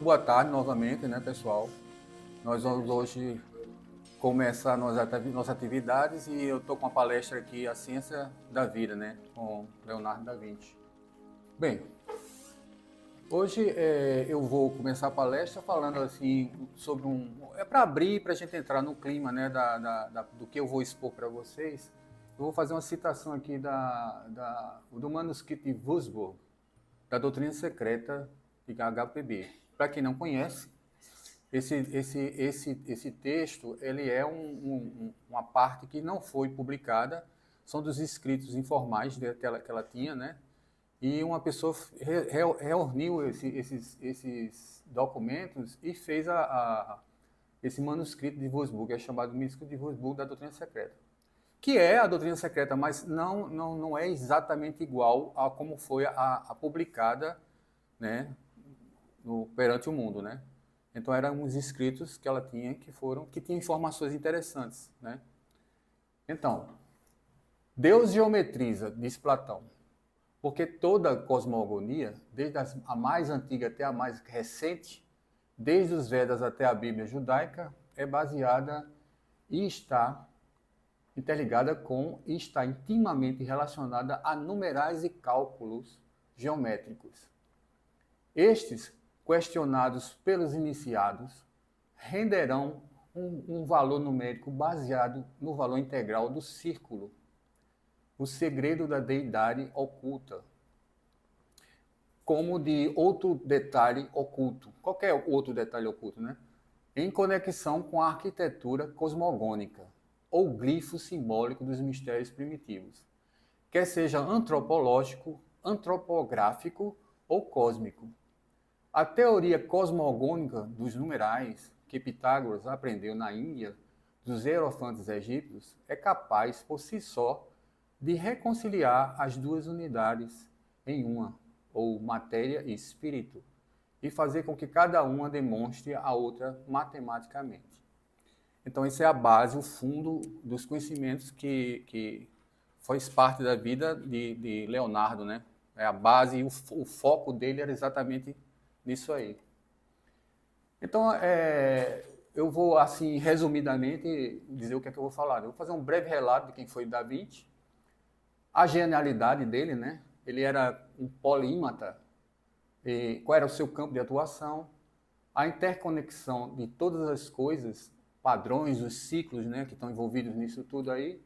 Boa tarde novamente, né, pessoal? Nós vamos hoje começar nossas atividades e eu estou com a palestra aqui, A Ciência da Vida, né, com Leonardo da Vinci. Bem, hoje eu vou começar a palestra falando assim sobre É para abrir, para a gente entrar no clima, né, do que eu vou expor para vocês. Eu vou fazer uma citação aqui do manuscrito de Würzburg, da Doutrina Secreta de HPB. Para quem não conhece, esse texto ele é uma parte que não foi publicada, são dos escritos informais que ela tinha, né? E uma pessoa reuniu esses documentos e fez esse manuscrito de Würzburg, é chamado manuscrito de Würzburg da Doutrina Secreta, que é a doutrina secreta, mas não é exatamente igual a como foi a publicada, né, perante o mundo, né? Então eram uns escritos que ela tinha que tinham informações interessantes, né? Então, Deus geometriza, diz Platão, porque toda cosmogonia, desde a mais antiga até a mais recente, desde os Vedas até a Bíblia judaica, é baseada e está interligada e está intimamente relacionada a numerais e cálculos geométricos. Estes, questionados pelos iniciados, renderão um valor numérico baseado no valor integral do círculo, o segredo da deidade oculta, como de outro detalhe oculto, qualquer outro detalhe oculto, né? Em conexão com a arquitetura cosmogônica, ou glifo simbólico dos mistérios primitivos, quer seja antropológico, antropográfico ou cósmico. A teoria cosmogônica dos numerais, que Pitágoras aprendeu na Índia dos hierofantes egípcios, é capaz, por si só, de reconciliar as duas unidades em uma, ou matéria e espírito, e fazer com que cada uma demonstre a outra matematicamente. Então, isso é a base, o fundo dos conhecimentos que faz parte da vida de Leonardo, né? É a base e o foco dele era exatamente nisso aí. Então, eu vou, assim, resumidamente, dizer o que é que eu vou falar. Eu vou fazer um breve relato de quem foi Da Vinci, a genialidade dele, né? Ele era um polímata, qual era o seu campo de atuação, a interconexão de todas as coisas, padrões, os ciclos, né, que estão envolvidos nisso tudo aí,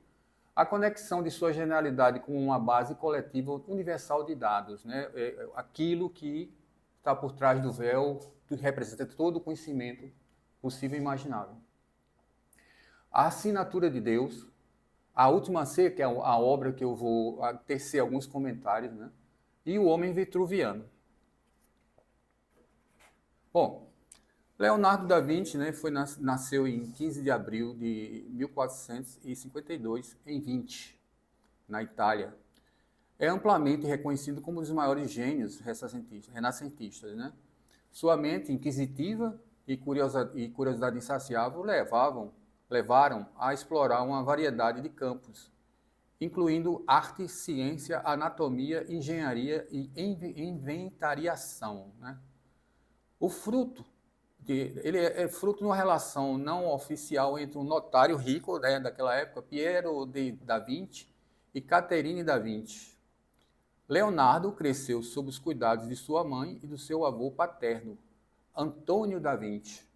a conexão de sua genialidade com uma base coletiva universal de dados, né, aquilo que está por trás do véu, que representa todo o conhecimento possível e imaginável. A assinatura de Deus, a última ceia, que é a obra que eu vou tecer alguns comentários, né, e o homem vitruviano. Bom, Leonardo da Vinci, né, nasceu em 15 de abril de 1452 em Vinci, na Itália. É amplamente reconhecido como um dos maiores gênios renascentistas, né? Sua mente inquisitiva e curiosidade insaciável levaram a explorar uma variedade de campos, incluindo arte, ciência, anatomia, engenharia e inventariação, né? O fruto ele é fruto de uma relação não oficial entre um notário rico, né, daquela época, Piero da Vinci, e Caterine da Vinci. Leonardo cresceu sob os cuidados de sua mãe e do seu avô paterno, Antônio da Vinci.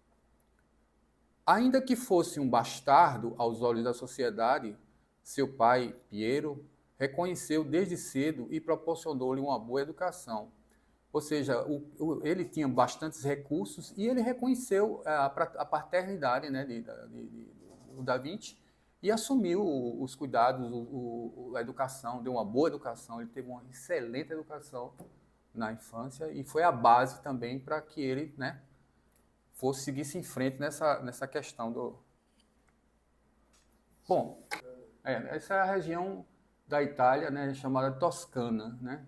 Ainda que fosse um bastardo aos olhos da sociedade, seu pai, Piero, reconheceu desde cedo e proporcionou-lhe uma boa educação. Ou seja, ele tinha bastantes recursos e ele reconheceu a paternidade, né, do Da Vinci e assumiu os cuidados, a educação, deu uma boa educação, ele teve uma excelente educação na infância e foi a base também para que ele, né, seguisse em frente nessa questão do... Bom, essa é a região da Itália, né, chamada Toscana, né?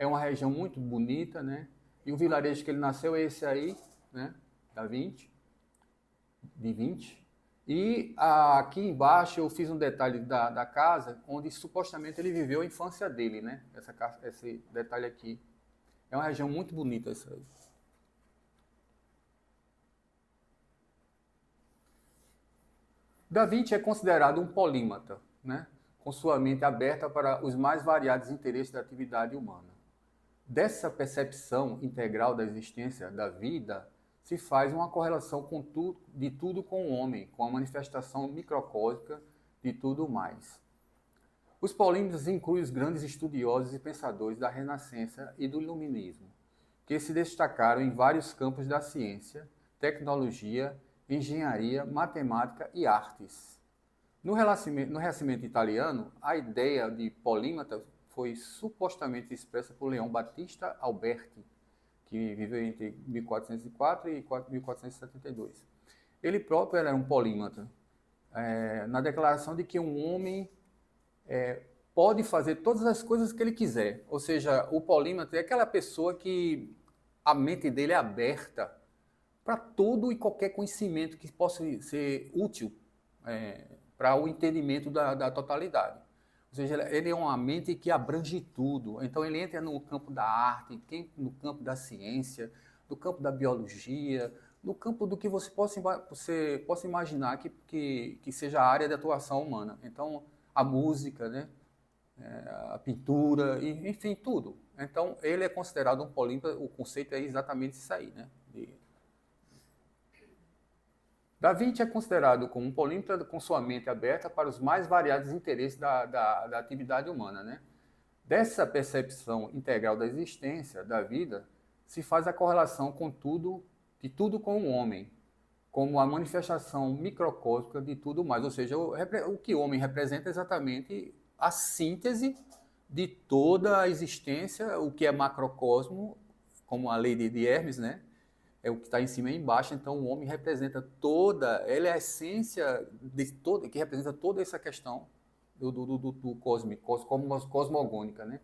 É uma região muito bonita, né? E o vilarejo que ele nasceu é esse aí, né? De 20. E aqui embaixo eu fiz um detalhe da casa, onde supostamente ele viveu a infância dele, né? Esse detalhe aqui. É uma região muito bonita essa aí. Da Vinci é considerado um polímata, né? Com sua mente aberta para os mais variados interesses da atividade humana. Dessa percepção integral da existência da vida, se faz uma correlação de tudo com o homem, com a manifestação microcósmica de tudo mais. Os polímatas incluem os grandes estudiosos e pensadores da Renascença e do Iluminismo, que se destacaram em vários campos da ciência, tecnologia, engenharia, matemática e artes. No Renascimento italiano, a ideia de polímata foi supostamente expressa por Leão Battista Alberti, que viveu entre 1404 e 1472. Ele próprio era um polímata, na declaração de que um homem pode fazer todas as coisas que ele quiser. Ou seja, o polímata é aquela pessoa que a mente dele é aberta para todo e qualquer conhecimento que possa ser útil para o entendimento da totalidade. Ou seja, ele é uma mente que abrange tudo. Então, ele entra no campo da arte, no campo da ciência, no campo da biologia, no campo do que você possa imaginar que seja a área de atuação humana. Então, a música, né? A pintura, enfim, tudo. Então, ele é considerado um polímata, o conceito é exatamente isso aí, né? Da Vinci é considerado como um polímata com sua mente aberta para os mais variados interesses da atividade humana, né? Dessa percepção integral da existência, da vida, se faz a correlação de tudo com o homem, como a manifestação microcósmica de tudo mais. Ou seja, o que o homem representa é exatamente a síntese de toda a existência, o que é macrocosmo, como a lei de Hermes, né? É o que está em cima e embaixo. Então, o homem representa ele é a essência que representa toda essa questão do cósmico, cosmogônica, né?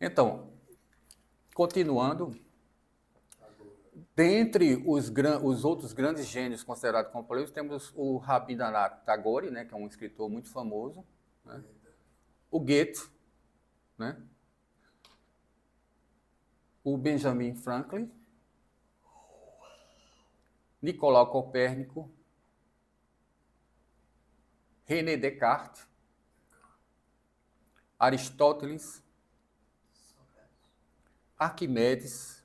Então, continuando, dentre os outros grandes gênios considerados como políticos, temos o Rabindranath Tagore, né, que é um escritor muito famoso, né? O Goethe, né? O Benjamin Franklin, Nicolau Copérnico, René Descartes, Aristóteles, Arquimedes,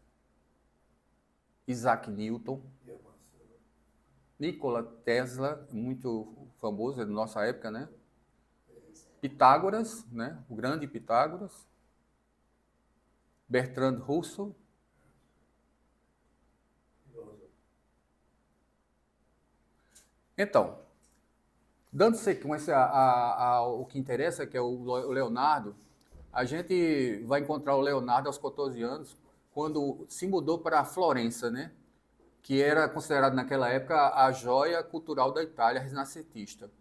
Isaac Newton, Nikola Tesla, muito famoso, é da nossa época, né? Pitágoras, né? O grande Pitágoras, Bertrand Russell. Então, dando sequência ao que interessa, que é o Leonardo, a gente vai encontrar o Leonardo aos 14 anos, quando se mudou para Florença, né? Que era considerado naquela época a joia cultural da Itália renascentista,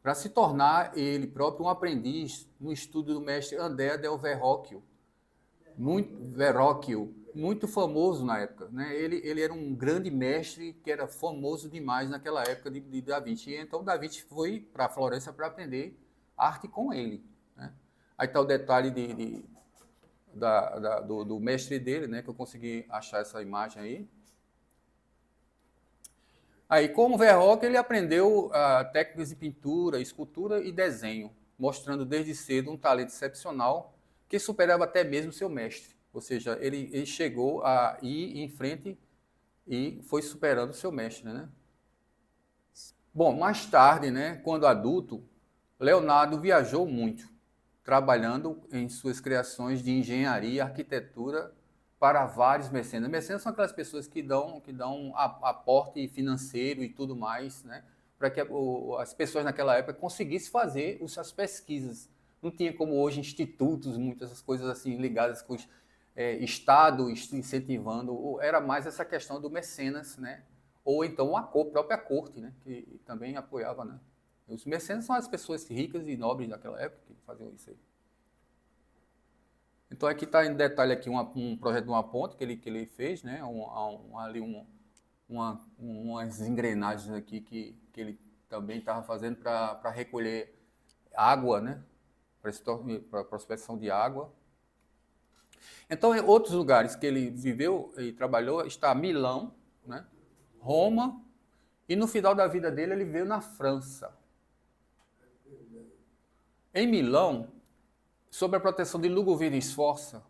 para se tornar ele próprio um aprendiz no estudo do mestre Andrea del Verrocchio, muito famoso na época, né? Ele era um grande mestre que era famoso demais naquela época de Da Vinci. E então Da Vinci foi para Florença para aprender arte com ele, né? Aí está o detalhe do mestre dele, né? Que eu consegui achar essa imagem aí. Aí, como Verrocchio, ele aprendeu técnicas de pintura, escultura e desenho, mostrando desde cedo um talento excepcional que superava até mesmo seu mestre. Ou seja, ele chegou a ir em frente e foi superando seu mestre, né? Bom, mais tarde, né, quando adulto, Leonardo viajou muito, trabalhando em suas criações de engenharia e arquitetura para vários mecenas. Mecenas são aquelas pessoas que dão aporte financeiro e tudo mais, né, para que as pessoas naquela época conseguissem fazer as pesquisas. Não tinha como hoje institutos, muitas coisas assim ligadas com o Estado incentivando. Era mais essa questão do mecenas, né? Ou então a própria corte, né? Que também apoiava, né? Os mecenas são as pessoas ricas e nobres daquela época que faziam isso aí. Então aqui está em detalhe aqui um projeto de uma ponte que ele fez, né? Umas engrenagens aqui que ele também estava fazendo para recolher água, né? Para prospecção de água. Então, em outros lugares que ele viveu e trabalhou está Milão, né? Roma E no final da vida dele, ele veio na França. Em Milão, sob a proteção de Ludovico Sforza,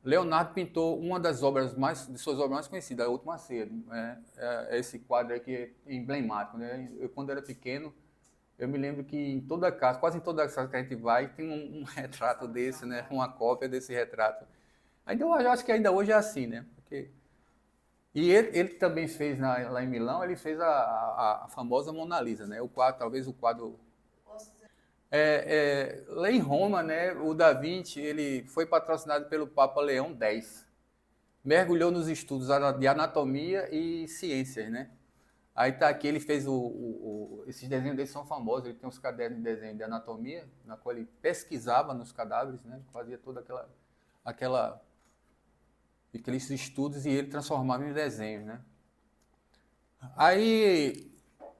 Leonardo pintou uma de suas obras mais conhecidas, A Última Ceia. Esse quadro aqui é emblemático, né? Quando era pequeno, eu me lembro que em toda casa, quase em toda casa que a gente vai, tem um retrato desse, né? Uma cópia desse retrato. Ainda eu acho que ainda hoje é assim, né? E ele também fez lá em Milão, ele fez a famosa Mona Lisa, né? O quadro, talvez o quadro. Lá em Roma, né? O Da Vinci, ele foi patrocinado pelo Papa Leão X. Mergulhou nos estudos de anatomia e ciências, né? Aí tá aqui, ele fez esses desenhos dele são famosos, ele tem uns cadernos de desenho de anatomia, na qual ele pesquisava nos cadáveres, né? Fazia toda aqueles estudos e ele transformava em desenhos, né? Aí,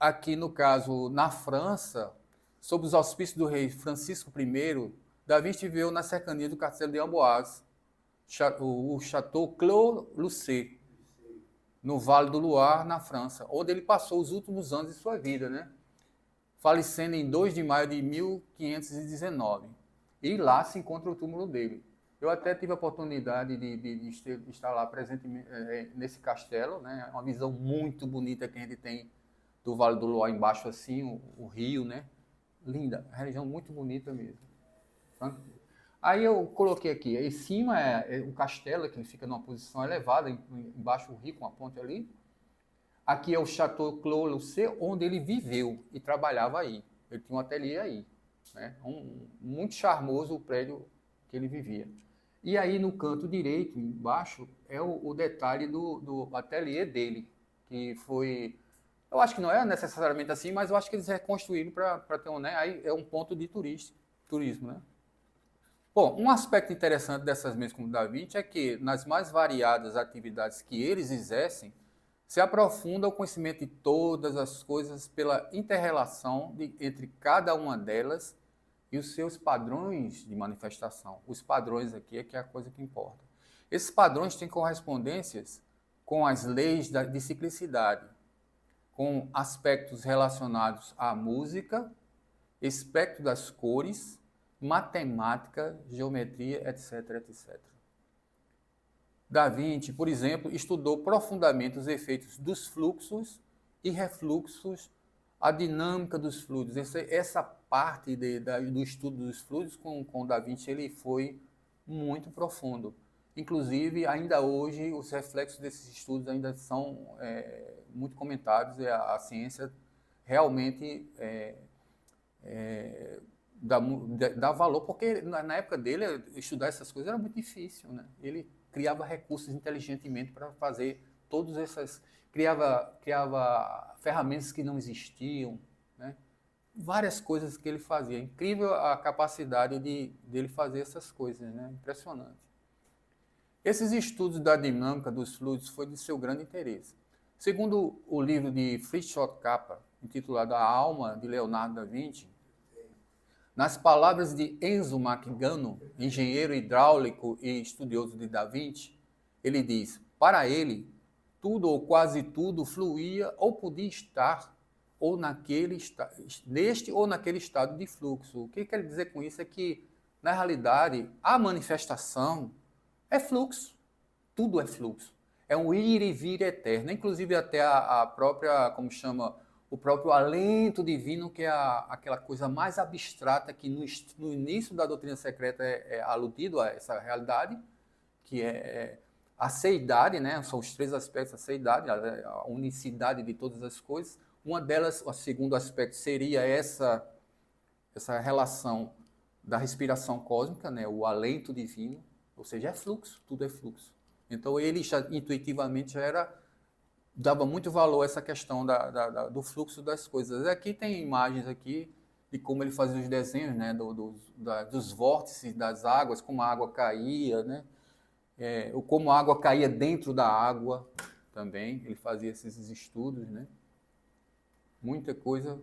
aqui no caso, na França, sob os auspícios do rei Francisco I, Da Vinci viveu na cercania do castelo de Amboise, o Château Clos-Lucé, no Vale do Loire, na França, onde ele passou os últimos anos de sua vida, né? Falecendo em 2 de maio de 1519. E lá se encontra o túmulo dele. Eu até tive a oportunidade de estar lá presente nesse castelo, né? Uma visão muito bonita que a gente tem do Vale do Loire embaixo assim, o rio, né? Linda, a região muito bonita mesmo. Aí eu coloquei aqui, em cima é o castelo, que ele fica numa posição elevada, embaixo o rio com a ponte ali. Aqui é o Château Clos-Lucé, onde ele viveu e trabalhava aí. Ele tinha um ateliê aí, né? Muito charmoso o prédio que ele vivia. E aí no canto direito, embaixo, é o detalhe do ateliê dele, que foi... Eu acho que não é necessariamente assim, mas eu acho que eles reconstruíram para ter né? Aí é um ponto de turismo, né? Bom, um aspecto interessante dessas mesas como Da Vinci é que, nas mais variadas atividades que eles exercem, se aprofunda o conhecimento de todas as coisas pela inter-relação entre cada uma delas e os seus padrões de manifestação. Os padrões aqui é que é a coisa que importa. Esses padrões têm correspondências com as leis de ciclicidade, com aspectos relacionados à música, espectro das cores, matemática, geometria, etc, etc. Da Vinci, por exemplo, estudou profundamente os efeitos dos fluxos e refluxos, a dinâmica dos fluidos. Essa parte do estudo dos fluidos com Da Vinci ele foi muito profundo. Inclusive, ainda hoje, os reflexos desses estudos ainda são muito comentados e a ciência realmente dá valor, porque na época dele, estudar essas coisas era muito difícil, né? Ele criava recursos inteligentemente para fazer todas essas... Criava ferramentas que não existiam, né? Várias coisas que ele fazia. Incrível a capacidade dele fazer essas coisas, né? Impressionante. Esses estudos da dinâmica dos fluidos foi de seu grande interesse. Segundo o livro de Fritjof Capra, intitulado A Alma de Leonardo da Vinci, nas palavras de Enzo Macigano, engenheiro hidráulico e estudioso de Da Vinci, ele diz: para ele, tudo ou quase tudo fluía ou podia estar ou neste ou naquele estado de fluxo. O que quer dizer com isso é que, na realidade, a manifestação é fluxo. Tudo é fluxo. É um ir e vir eterno. Inclusive até a própria, como chama, o próprio alento divino, que é aquela coisa mais abstrata que no início da doutrina secreta é aludido a essa realidade, que é a seidade, né? São os 3 aspectos da seidade, a unicidade de todas as coisas. Uma delas, o segundo aspecto, seria essa relação da respiração cósmica, né? O alento divino, ou seja, é fluxo, tudo é fluxo. Então ele intuitivamente dava muito valor a essa questão do fluxo das coisas. Aqui tem imagens aqui de como ele fazia os desenhos, né? Dos vórtices das águas, como a água caía, né? Como a água caía dentro da água também, ele fazia esses estudos, né? Muita coisa.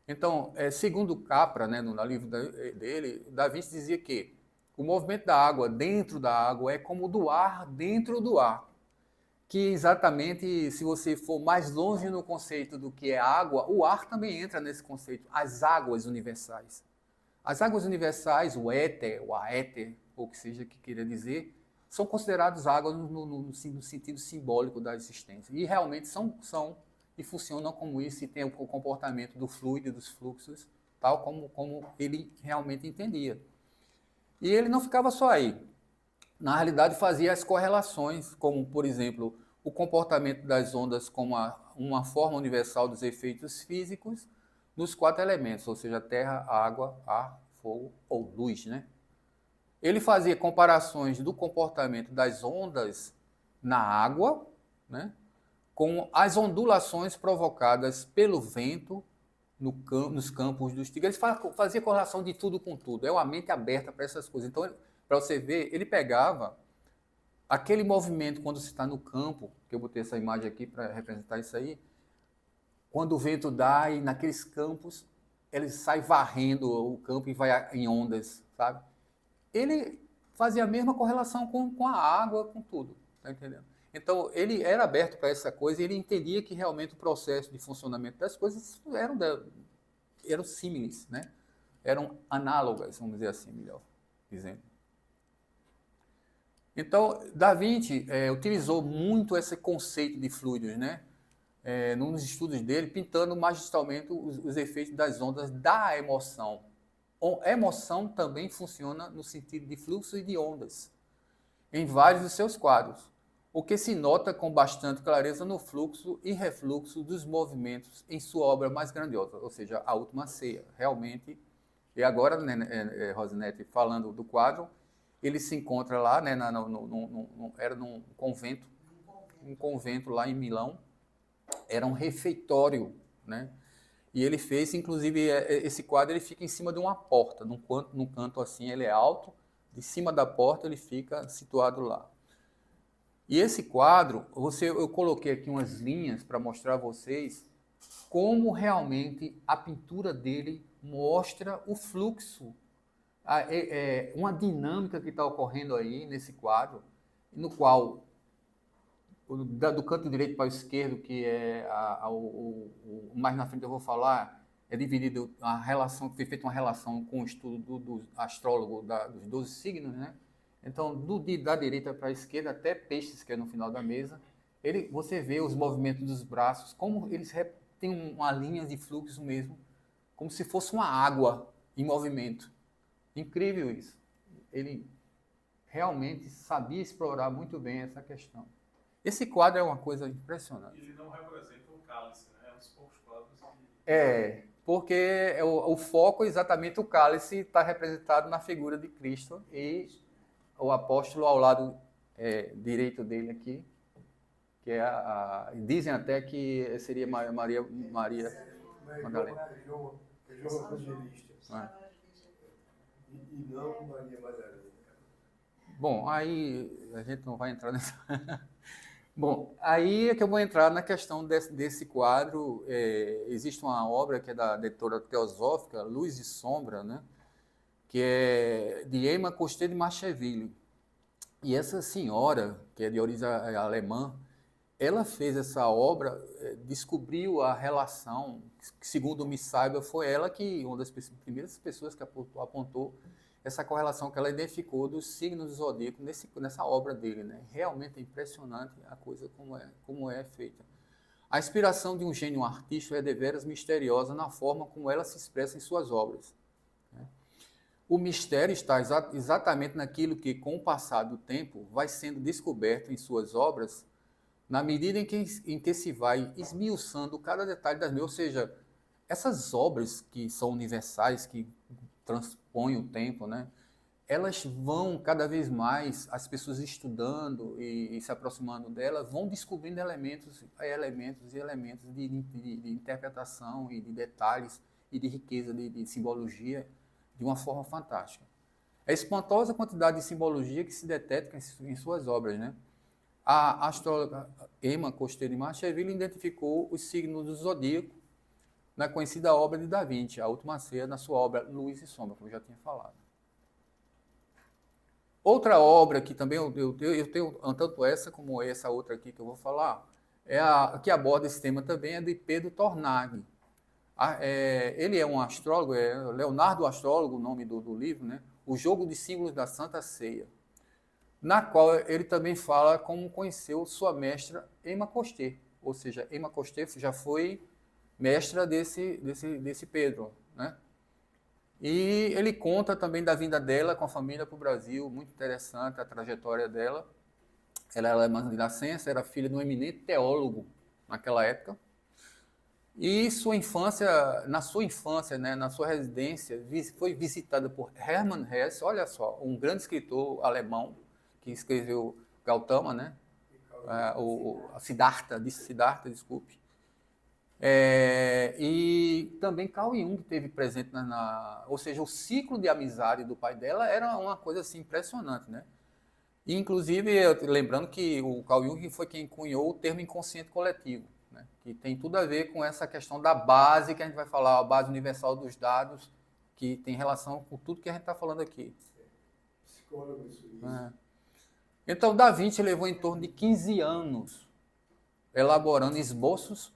Então, segundo Capra, né, no livro dele, Da Vinci dizia que o movimento da água dentro da água é como o do ar dentro do ar, que exatamente, se você for mais longe no conceito do que é água, o ar também entra nesse conceito, as águas universais. As águas universais, o éter, o aéter, ou que seja que queira dizer, são consideradas águas no sentido simbólico da existência. E realmente são e funcionam como isso, e tem o comportamento do fluido e dos fluxos, tal como ele realmente entendia. E ele não ficava só aí. Na realidade, fazia as correlações, como, por exemplo, o comportamento das ondas como uma forma universal dos efeitos físicos nos 4 elementos, ou seja, terra, água, ar, fogo ou luz, né? Ele fazia comparações do comportamento das ondas na água, né, com as ondulações provocadas pelo vento nos campos dos tigres. Ele fazia correlação de tudo com tudo. É uma mente aberta para essas coisas. Então, para você ver, ele pegava aquele movimento quando você está no campo, que eu botei essa imagem aqui para representar isso aí, quando o vento dá e naqueles campos ele sai varrendo o campo e vai em ondas, sabe? Ele fazia a mesma correlação com a água, com tudo, tá entendendo? Então, ele era aberto para essa coisa e ele entendia que realmente o processo de funcionamento das coisas eram símiles, né? Eram análogas, vamos dizer assim, melhor dizendo. Então, Da Vinci utilizou muito esse conceito de fluidos, né? Nos estudos dele, pintando magistralmente os efeitos das ondas da emoção. A emoção também funciona no sentido de fluxo e de ondas, em vários dos seus quadros, o que se nota com bastante clareza no fluxo e refluxo dos movimentos em sua obra mais grandiosa, ou seja, A Última Ceia. Realmente, e agora, né, Rosinete, falando do quadro, ele se encontra lá, né, era num convento, um convento lá em Milão, era um refeitório, né? E ele fez, inclusive, esse quadro ele fica em cima de uma porta, num canto assim, ele é alto, de cima da porta ele fica situado lá. E esse quadro, eu coloquei aqui umas linhas para mostrar a vocês como realmente a pintura dele mostra o fluxo, uma dinâmica que está ocorrendo aí nesse quadro, no qual do canto direito para o esquerdo, que é mais na frente eu vou falar, é dividido a relação, foi feita uma relação com o estudo do astrólogo dos 12 signos, né? Então, da direita para a esquerda, até Peixes, que é no final da mesa, você vê os movimentos dos braços, como eles têm uma linha de fluxo mesmo, como se fosse uma água em movimento. Incrível isso. Ele realmente sabia explorar muito bem essa questão. Esse quadro é uma coisa impressionante. Ele não representa o cálice, né? É um dos poucos quadros que... Porque o foco exatamente o cálice está representado na figura de Cristo e o apóstolo ao lado direito dele aqui, que dizem até que seria Maria Madalena. É João Evangelista. E não Maria Madalena. Bom, aí a gente não vai entrar nessa... Bom, aí é que eu vou entrar na questão desse quadro. Existe uma obra que é da editora teosófica, Luz e Sombra, né? Que é de Emma Coster de Marcheville. E essa senhora, que é de origem alemã, ela fez essa obra, descobriu a relação, que segundo me saiba, foi ela que, uma das primeiras pessoas que apontou essa correlação que ela identificou dos signos do zodíaco nessa obra dele, né? Realmente é impressionante a coisa como é feita. A inspiração de um gênio artístico é deveras misteriosa na forma como ela se expressa em suas obras, né? O mistério está exatamente naquilo que, com o passar do tempo, vai sendo descoberto em suas obras, na medida em que se vai esmiuçando cada detalhe das minhas, ou seja, essas obras que são universais, que transpõem o tempo, né? Elas vão cada vez mais, as pessoas estudando e se aproximando delas, vão descobrindo elementos de interpretação e de detalhes e de riqueza de simbologia de uma forma fantástica. É espantosa a quantidade de simbologia que se detecta em suas obras, né? A astróloga Emma Coster de Marcheville identificou os signos do zodíaco na conhecida obra de Da Vinci, A Última Ceia, na sua obra Luz e Sombra, como eu já tinha falado. Outra obra que também eu tenho tanto essa como essa outra aqui que eu vou falar, que aborda esse tema também, é de Pedro Tornaghi. Ele é um astrólogo, é Leonardo Astrólogo, o nome do livro, né? O Jogo de Símbolos da Santa Ceia, na qual ele também fala como conheceu sua mestra Emma Coster, ou seja, Emma Coster já foi mestra desse Pedro, né? E ele conta também da vinda dela com a família para o Brasil, muito interessante a trajetória dela. Ela era alemã de nascença, era filha de um eminente teólogo naquela época. E na sua infância, né, na sua residência, foi visitada por Hermann Hesse, olha só, um grande escritor alemão que escreveu Gautama, né? Siddhartha, desculpe. E também Carl Jung teve presente ou seja, o ciclo de amizade do pai dela era uma coisa assim impressionante, né? E, inclusive, lembrando que o Carl Jung foi quem cunhou o termo inconsciente coletivo, né? Que tem tudo a ver com essa questão da base que a gente vai falar, a base universal dos dados, que tem relação com tudo que a gente está falando aqui. Psicólogo, isso. Então, Da Vinci levou em torno de 15 anos elaborando esboços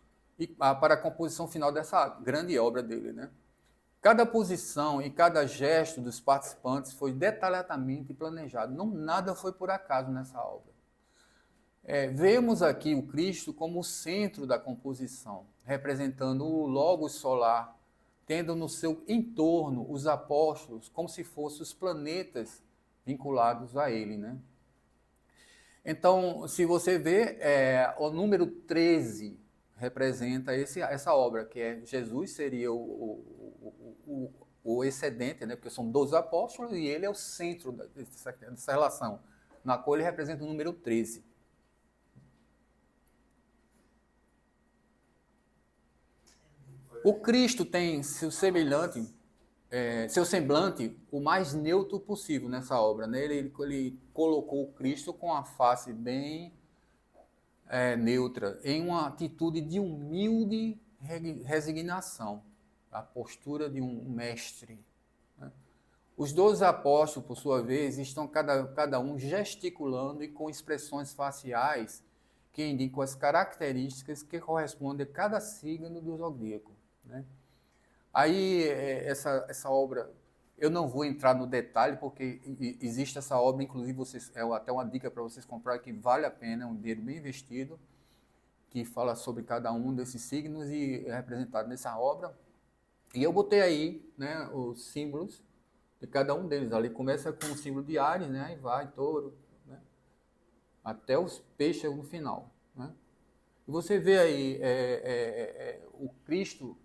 para a composição final dessa grande obra dele, né? Cada posição e cada gesto dos participantes foi detalhadamente planejado. Nada foi por acaso nessa obra. Vemos aqui o Cristo como o centro da composição, representando o Logos solar, tendo no seu entorno os apóstolos como se fossem os planetas vinculados a ele, né? Então, se você vê, o número 13 representa essa obra, que Jesus seria o excedente, né? Porque são 12 apóstolos e ele é o centro dessa relação, na qual ele representa o número 13. O Cristo tem seu semblante o mais neutro possível nessa obra, né? Ele colocou o Cristo com a face bem neutra, em uma atitude de humilde resignação, a postura de um mestre, né? Os 12 apóstolos, por sua vez, estão cada um gesticulando e com expressões faciais que indicam as características que correspondem a cada signo do zodíaco, né? Aí, essa obra, eu não vou entrar no detalhe, porque existe essa obra, inclusive até uma dica para vocês comprarem, que vale a pena, é um dinheiro bem investido, que fala sobre cada um desses signos e é representado nessa obra. E eu botei aí, né, os símbolos de cada um deles. Ali começa com o símbolo de Áries, né, e vai touro, né, até os peixes no final, né? E você vê aí o Cristo,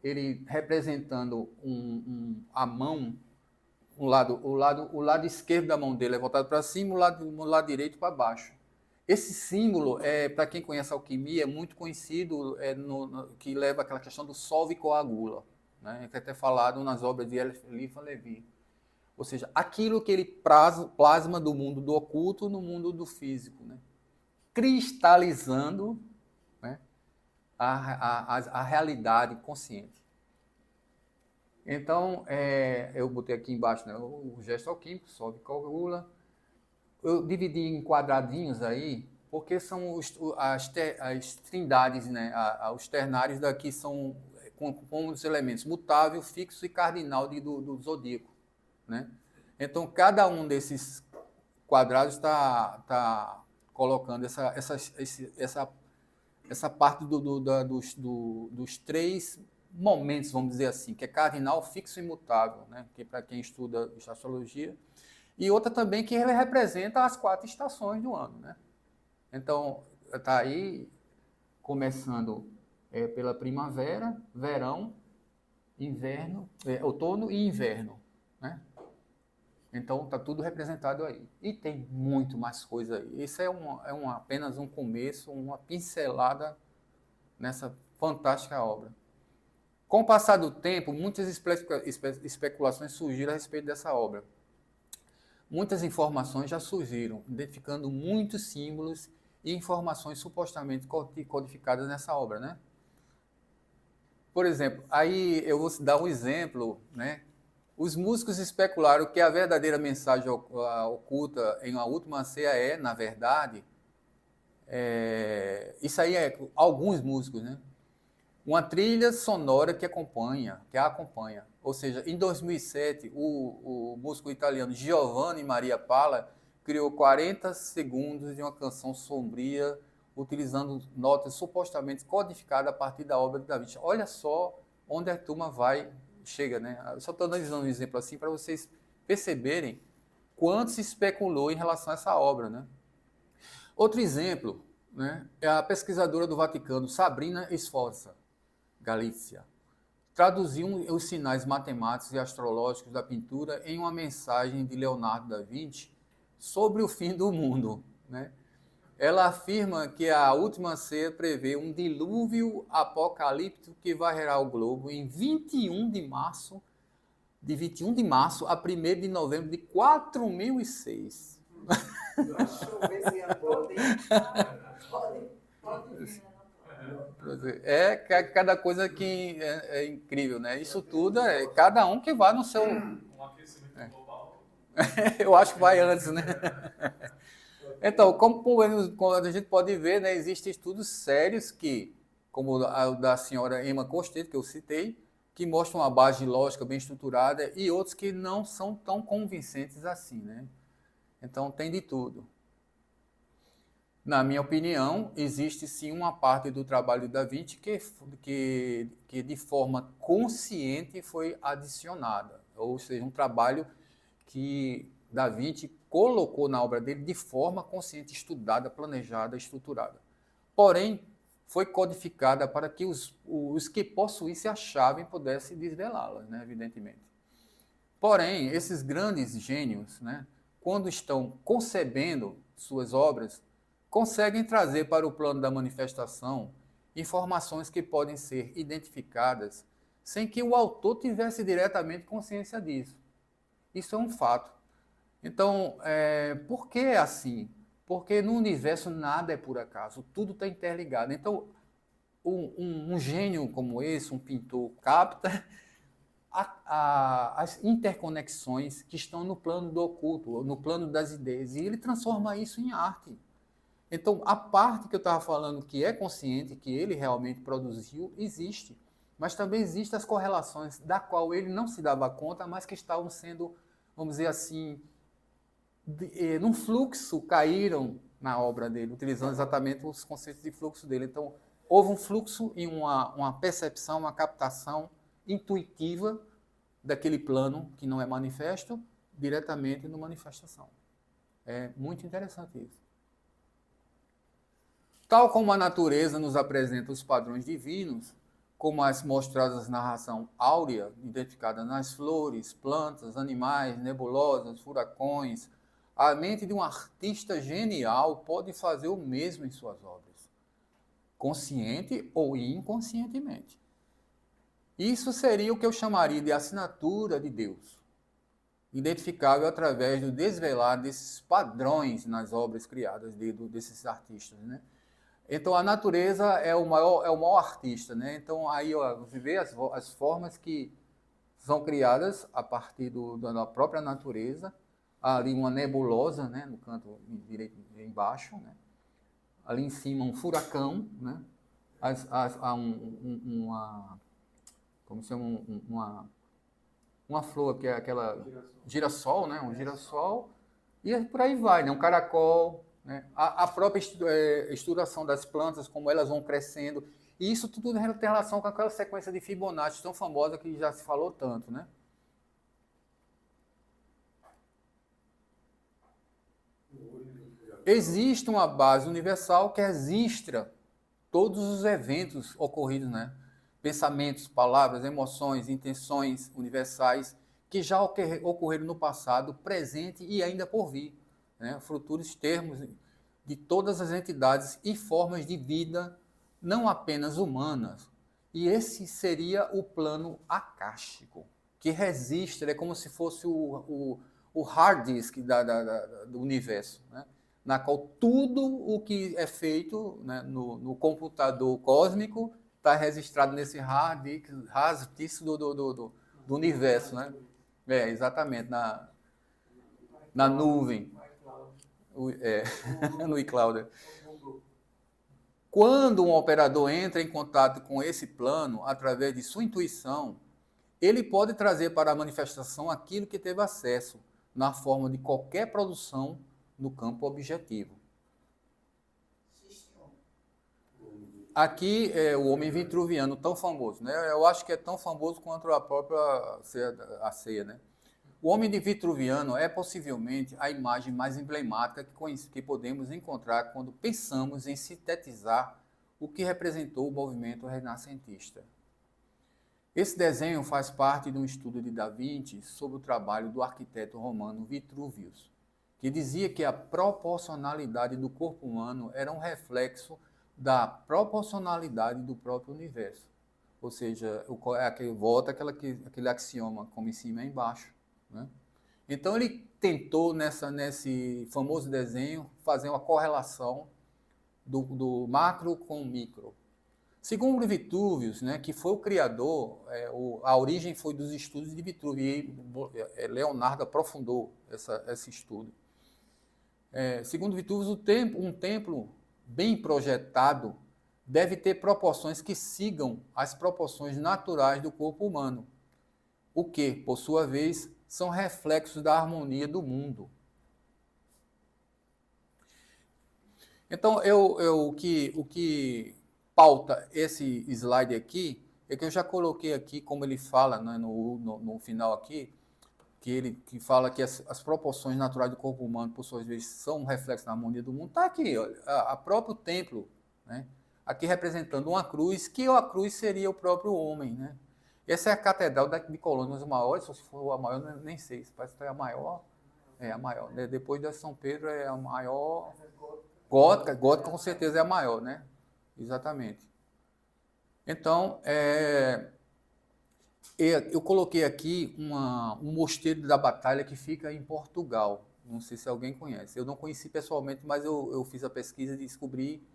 ele representando a mão, o lado esquerdo da mão dele é voltado para cima, o lado direito para baixo. Esse símbolo, para quem conhece a alquimia, é muito conhecido, que leva àquela questão do solve e coagula, né? Que é até falado nas obras de Eliphas Levi. Ou seja, aquilo que ele plasma do mundo do oculto no mundo do físico, né? Cristalizando, né, a realidade consciente. Então, eu botei aqui embaixo, né, o gesto alquímico, solve e coagula. Eu dividi em quadradinhos aí, porque são as trindades, né, os ternários daqui são com os elementos mutável, fixo e cardinal do zodíaco, né? Então, cada um desses quadrados está colocando essa parte dos três momentos, vamos dizer assim, que é cardinal, fixo e mutável, né? Que para quem estuda astrologia. E outra também que ele representa as 4 estações do ano, né? Então, está aí começando pela primavera, verão, inverno, outono e inverno, né? Então, está tudo representado aí. E tem muito mais coisa aí. Isso apenas um começo, uma pincelada nessa fantástica obra. Com o passar do tempo, muitas especulações surgiram a respeito dessa obra. Muitas informações já surgiram, identificando muitos símbolos e informações supostamente codificadas nessa obra, né? Por exemplo, aí eu vou dar um exemplo, né? Os músicos especularam que a verdadeira mensagem oculta em A Última Ceia é, na verdade, isso aí é alguns músicos, né? Uma trilha sonora que a acompanha. Ou seja, em 2007, o músico italiano Giovanni Maria Pala criou 40 segundos de uma canção sombria, utilizando notas supostamente codificadas a partir da obra de Da Vinci. Olha só onde a turma chega, né? Eu só estou analisando um exemplo assim para vocês perceberem quanto se especulou em relação a essa obra, né? Outro exemplo, né, é a pesquisadora do Vaticano, Sabrina Sforza Galizia. Traduziu os sinais matemáticos e astrológicos da pintura em uma mensagem de Leonardo da Vinci sobre o fim do mundo, né? Ela afirma que a Última Ceia prevê um dilúvio apocalíptico que varrerá o globo em 21 de março a 1º de novembro de 4006. Deixa eu ver se podem. Cada coisa que é incrível, né? Isso tudo é cada um que vai no seu... Um aquecimento global. Eu acho que vai antes, né? Então, como a gente pode ver, né, existem estudos sérios que, como o da senhora Emma Costello, que eu citei, que mostram uma base lógica bem estruturada, e outros que não são tão convincentes assim, né? Então, tem de tudo. Na minha opinião, existe sim uma parte do trabalho de Da Vinci que de forma consciente foi adicionada, ou seja, um trabalho que Da Vinci colocou na obra dele de forma consciente, estudada, planejada, estruturada. Porém, foi codificada para que os que possuíssem a chave pudessem desvelá-la, né, evidentemente. Porém, esses grandes gênios, né, quando estão concebendo suas obras, conseguem trazer para o plano da manifestação informações que podem ser identificadas sem que o autor tivesse diretamente consciência disso. Isso é um fato. Então, por que é assim? Porque no universo nada é por acaso, tudo está interligado. Então, um gênio como esse, um pintor, capta as interconexões que estão no plano do oculto, no plano das ideias, e ele transforma isso em arte. Então, a parte que eu estava falando que é consciente, que ele realmente produziu, existe. Mas também existem as correlações da qual ele não se dava conta, mas que estavam sendo, vamos dizer assim, num fluxo, caíram na obra dele, utilizando exatamente os conceitos de fluxo dele. Então, houve um fluxo e uma percepção, uma captação intuitiva daquele plano que não é manifesto, diretamente no manifestação. É muito interessante isso. Tal como a natureza nos apresenta os padrões divinos, como as mostradas na narração áurea, identificada nas flores, plantas, animais, nebulosas, furacões, a mente de um artista genial pode fazer o mesmo em suas obras, consciente ou inconscientemente. Isso seria o que eu chamaria de assinatura de Deus, identificável através do desvelar desses padrões nas obras criadas desses artistas, né? Então, a natureza é o maior artista, né? Então, aí você vê as formas que são criadas a partir da própria natureza. Ali uma nebulosa, né? No canto direito embaixo, né? Ali em cima um furacão, né? Como se chama uma flor, que é aquela girassol, né? Um girassol. E por aí vai, né? Um caracol, né? A própria estruturação das plantas, como elas vão crescendo, e isso tudo tem relação com aquela sequência de Fibonacci tão famosa que já se falou tanto, né? Existe uma base universal que registra todos os eventos ocorridos, né? Pensamentos, palavras, emoções, intenções universais que já ocorreram no passado, presente e ainda por vir, né? Futuros termos de todas as entidades e formas de vida, não apenas humanas. E esse seria o plano acástico, que registra, é como se fosse o hard disk do universo, né? Na qual tudo o que é feito, né, no computador cósmico está registrado nesse hard disk do universo, né? Exatamente, na nuvem, no iCloud. Quando um operador entra em contato com esse plano, através de sua intuição, ele pode trazer para a manifestação aquilo que teve acesso, na forma de qualquer produção no campo objetivo. Aqui é o homem vitruviano, tão famoso, né? Eu acho que é tão famoso quanto a própria ceia, né? O homem de vitruviano é possivelmente a imagem mais emblemática que podemos encontrar quando pensamos em sintetizar o que representou o movimento renascentista. Esse desenho faz parte de um estudo de Da Vinci sobre o trabalho do arquiteto romano Vitruvius, que dizia que a proporcionalidade do corpo humano era um reflexo da proporcionalidade do próprio universo. Ou seja, volta aquele axioma, como em cima e embaixo. Né? Então ele tentou, nesse famoso desenho, fazer uma correlação do macro com o micro. Segundo Vitruvius, né, que foi o criador, a origem foi dos estudos de Vitruvio, e Leonardo aprofundou esse estudo. Segundo Vitruvius, um templo bem projetado deve ter proporções que sigam as proporções naturais do corpo humano, o que, por sua vez, são reflexos da harmonia do mundo. Então, o que pauta esse slide aqui é que eu já coloquei aqui, como ele fala, né, no final aqui, que fala que as proporções naturais do corpo humano, por suas vezes, são um reflexo da harmonia do mundo. Está aqui, olha, a próprio templo, né, aqui representando uma cruz, que a cruz seria o próprio homem, né? Essa é a catedral de Colônia, mas o maior, se for a maior, nem sei, parece que é a maior. É a maior. Depois da São Pedro é a maior. Gótica com certeza é a maior, né? Exatamente. Então, eu coloquei aqui um mosteiro da Batalha que fica em Portugal. Não sei se alguém conhece. Eu não conheci pessoalmente, mas eu fiz a pesquisa e descobri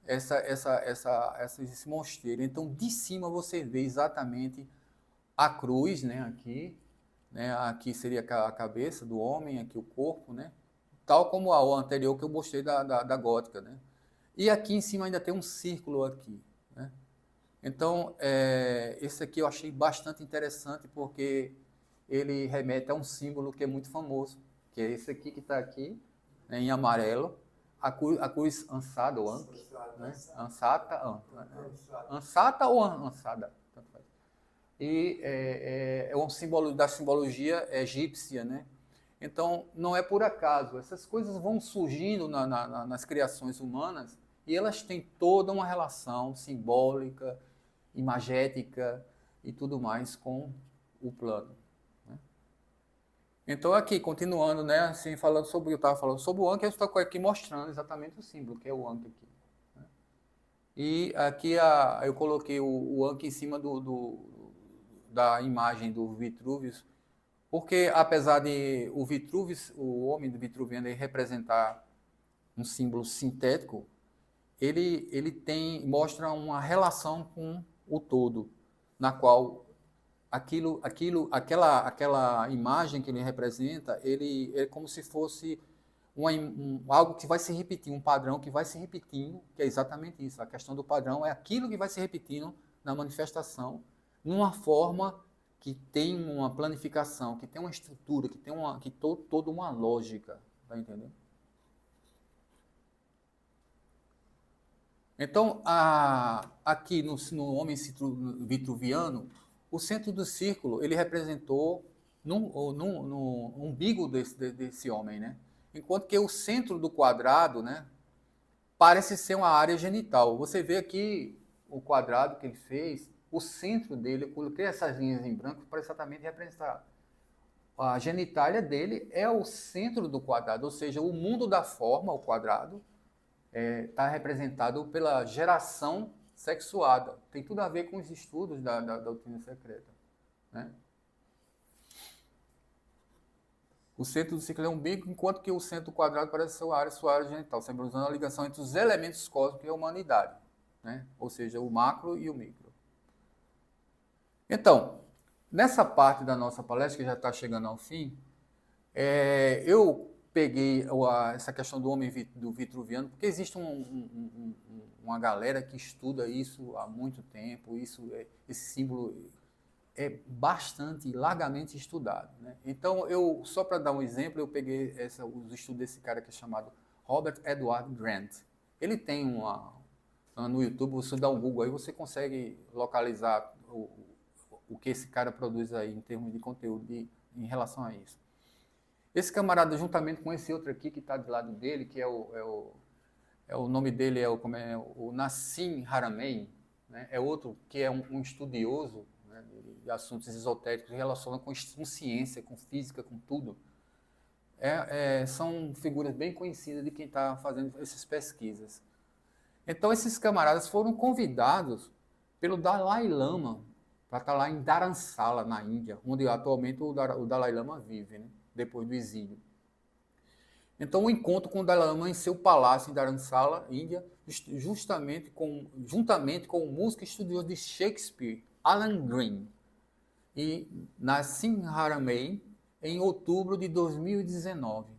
esse mosteiro. Então, de cima você vê exatamente a cruz, né, aqui, né, aqui seria a cabeça do homem, aqui o corpo, né, tal como a anterior que eu mostrei da gótica, né. E aqui em cima ainda tem um círculo aqui, né. Então, esse aqui eu achei bastante interessante porque ele remete a um símbolo que é muito famoso, que é esse aqui que está aqui, né, em amarelo, a cruz ansada ou né? Ansata ou ansada, tanto faz. E é um símbolo da simbologia egípcia, né? Então, não é por acaso. Essas coisas vão surgindo nas criações humanas e elas têm toda uma relação simbólica, imagética e tudo mais com o plano. Né? Então, aqui, continuando, né, assim, falando sobre, eu estava falando sobre o Anki, eu estou aqui mostrando exatamente o símbolo, que é o Anki aqui. Né? E aqui eu coloquei o Anki em cima da imagem do Vitruvius, porque apesar de o homem do vitruviano, representar um símbolo sintético, ele mostra uma relação com o todo, na qual aquela imagem que ele representa, ele é como se fosse algo que vai se repetir, um padrão que vai se repetindo, que é exatamente isso. A questão do padrão é aquilo que vai se repetindo na manifestação, numa forma que tem uma planificação, que tem uma estrutura, que tem toda uma lógica, tá entendendo? Então, aqui no homem vitruviano, o centro do círculo ele representou no umbigo desse homem, né? Enquanto que o centro do quadrado, né, parece ser uma área genital. Você vê aqui o quadrado que ele fez, o centro dele, eu coloquei essas linhas em branco para exatamente representar. A genitália dele é o centro do quadrado, ou seja, o mundo da forma, o quadrado, está representado pela geração sexuada. Tem tudo a ver com os estudos da doutrina secreta. Né? O centro do ciclo é um umbigo, enquanto que o centro do quadrado parece ser sua área genital, simbolizando a ligação entre os elementos cósmicos e a humanidade. Né? Ou seja, o macro e o micro. Então, Nessa parte da nossa palestra, que já está chegando ao fim, eu peguei essa questão do homem do vitruviano, porque existe uma galera que estuda isso há muito tempo, esse símbolo é bastante, largamente estudado, né? Então, só para dar um exemplo, eu peguei os estudos desse cara que é chamado Robert Edward Grant. Ele tem no YouTube, você dá um Google aí, você consegue localizar o que esse cara produz aí em termos de conteúdo em relação a isso. Esse camarada, juntamente com esse outro aqui que está do lado dele, que o nome dele é o Nassim Haramein, né? É outro que é um estudioso, né, de assuntos esotéricos, relacionados com ciência, com física, com tudo. São figuras bem conhecidas de quem está fazendo essas pesquisas. Então, esses camaradas foram convidados pelo Dalai Lama para estar lá em Dharamsala, na Índia, onde atualmente o Dalai Lama vive, né, depois do exílio. Então, o encontro com o Dalai Lama em seu palácio em Dharamsala, Índia, juntamente com o músico estudioso de Shakespeare, Alan Green, e Nassim Haramein, em outubro de 2019.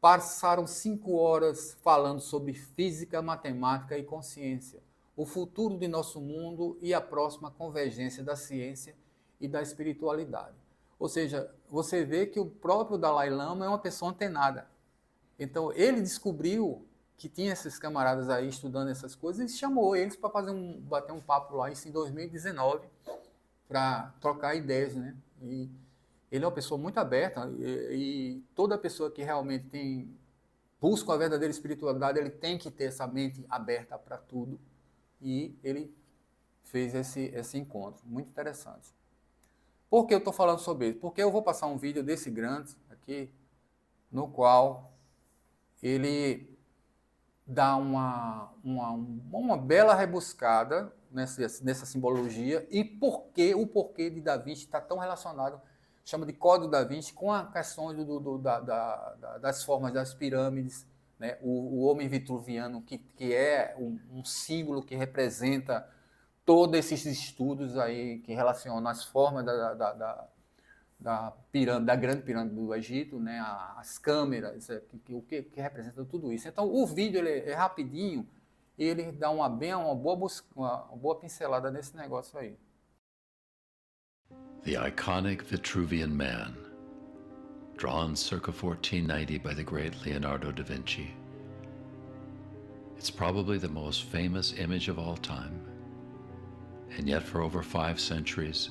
Passaram 5 horas falando sobre física, matemática e consciência, o futuro de nosso mundo e a próxima convergência da ciência e da espiritualidade. Ou seja, você vê que o próprio Dalai Lama é uma pessoa antenada. Então, ele descobriu que tinha esses camaradas aí estudando essas coisas e chamou eles para bater um papo lá, isso em 2019, para trocar ideias, né? E ele é uma pessoa muito aberta e toda pessoa que realmente busca a verdadeira espiritualidade, ele tem que ter essa mente aberta para tudo. E ele fez esse encontro, muito interessante. Por que eu estou falando sobre isso? Porque eu vou passar um vídeo desse Grant aqui, no qual ele dá uma bela rebuscada nessa simbologia e o porquê de Da Vinci está tão relacionado, chama de Código Da Vinci, com a questão das formas das pirâmides, né? O homem vitruviano, que é um símbolo que representa todos esses estudos aí que relacionam as formas da grande pirâmide do Egito, né? As câmeras, o que representa tudo isso. Então, o vídeo ele é rapidinho e ele dá uma boa pincelada nesse negócio aí. The iconic Vitruvian Man, drawn circa 1490 by the great Leonardo da Vinci. It's probably the most famous image of all time, and yet for over 5 centuries,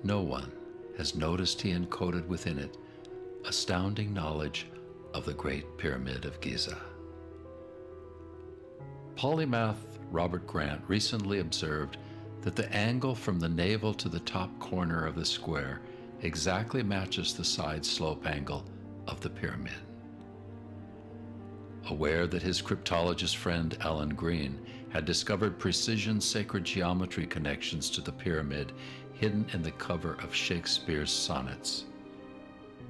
no one has noticed he encoded within it astounding knowledge of the Great Pyramid of Giza. Polymath Robert Grant recently observed that the angle from the navel to the top corner of the square exactly matches the side slope angle of the pyramid. Aware that his cryptologist friend Alan Green had discovered precision sacred geometry connections to the pyramid hidden in the cover of Shakespeare's sonnets,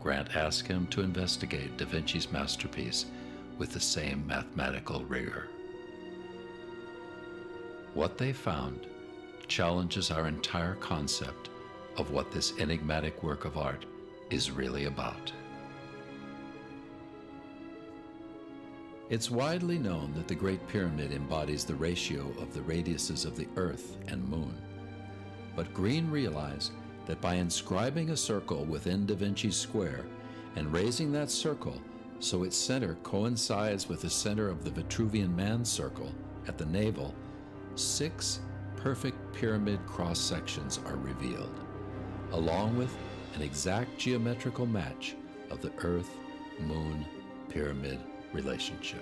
Grant asked him to investigate Da Vinci's masterpiece with the same mathematical rigor. What they found challenges our entire concept of what this enigmatic work of art is really about. It's widely known that the Great Pyramid embodies the ratio of the radiuses of the Earth and Moon. But Green realized that by inscribing a circle within Da Vinci's square and raising that circle so its center coincides with the center of the Vitruvian Man circle at the navel, 6 perfect pyramid cross-sections are revealed, along with an exact geometrical match of the Earth-Moon-Pyramid relationship.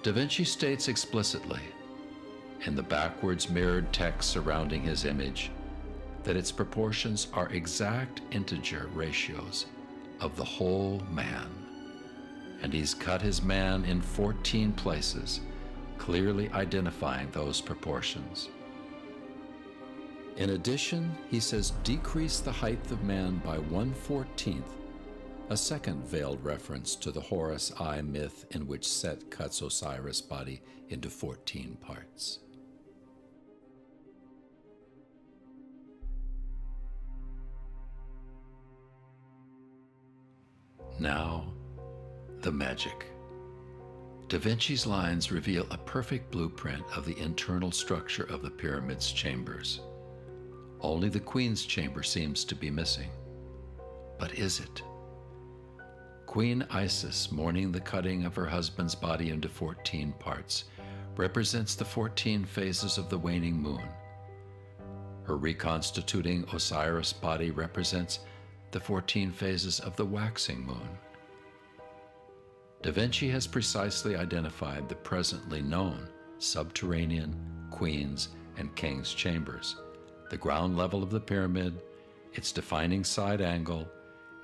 Da Vinci states explicitly, in the backwards mirrored text surrounding his image, that its proportions are exact integer ratios of the whole man, and he's cut his man in 14 places, clearly identifying those proportions. In addition, he says decrease the height of man by 1/14, a second veiled reference to the Horus Eye myth in which Set cuts Osiris' body into 14 parts. Now, the magic. Da Vinci's lines reveal a perfect blueprint of the internal structure of the pyramid's chambers. Only the Queen's chamber seems to be missing. But is it? Queen Isis, mourning the cutting of her husband's body into 14 parts, represents the 14 phases of the waning moon. Her reconstituting Osiris' body represents the 14 phases of the waxing moon. Da Vinci has precisely identified the presently known subterranean, Queen's, and King's chambers, the ground level of the pyramid, its defining side angle,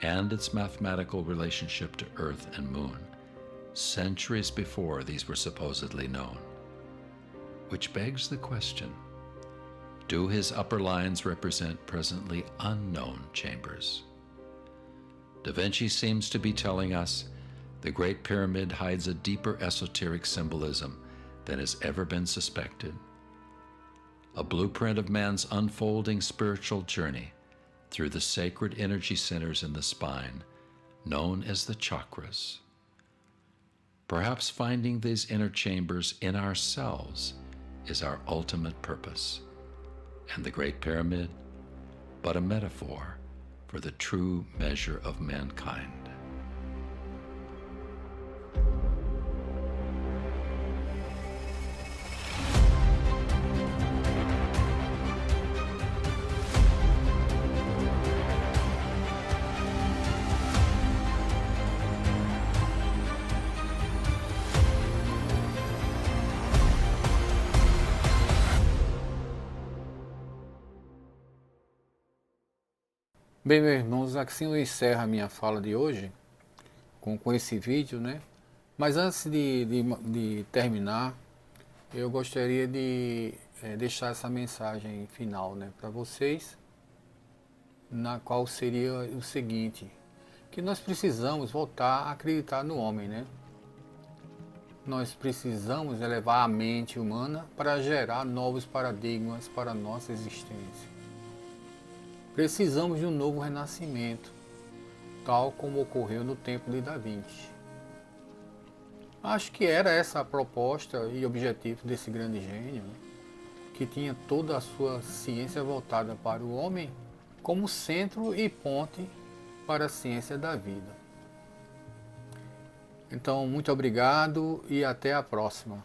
and its mathematical relationship to Earth and Moon, centuries before these were supposedly known. Which begs the question, do his upper lines represent presently unknown chambers? Da Vinci seems to be telling us the Great Pyramid hides a deeper esoteric symbolism than has ever been suspected. A blueprint of man's unfolding spiritual journey through the sacred energy centers in the spine, known as the chakras. Perhaps finding these inner chambers in ourselves is our ultimate purpose, and the Great Pyramid, but a metaphor for the true measure of mankind. Bem, meus irmãos, assim eu encerro a minha fala de hoje com esse vídeo, né? Mas antes de terminar, eu gostaria de deixar essa mensagem final, né, para vocês, na qual seria o seguinte, que nós precisamos voltar a acreditar no homem, né? Nós precisamos elevar a mente humana para gerar novos paradigmas para a nossa existência. Precisamos de um novo renascimento, tal como ocorreu no tempo de Da Vinci. Acho que era essa a proposta e objetivo desse grande gênio, né? Que tinha toda a sua ciência voltada para o homem como centro e ponte para a ciência da vida. Então, muito obrigado e até a próxima.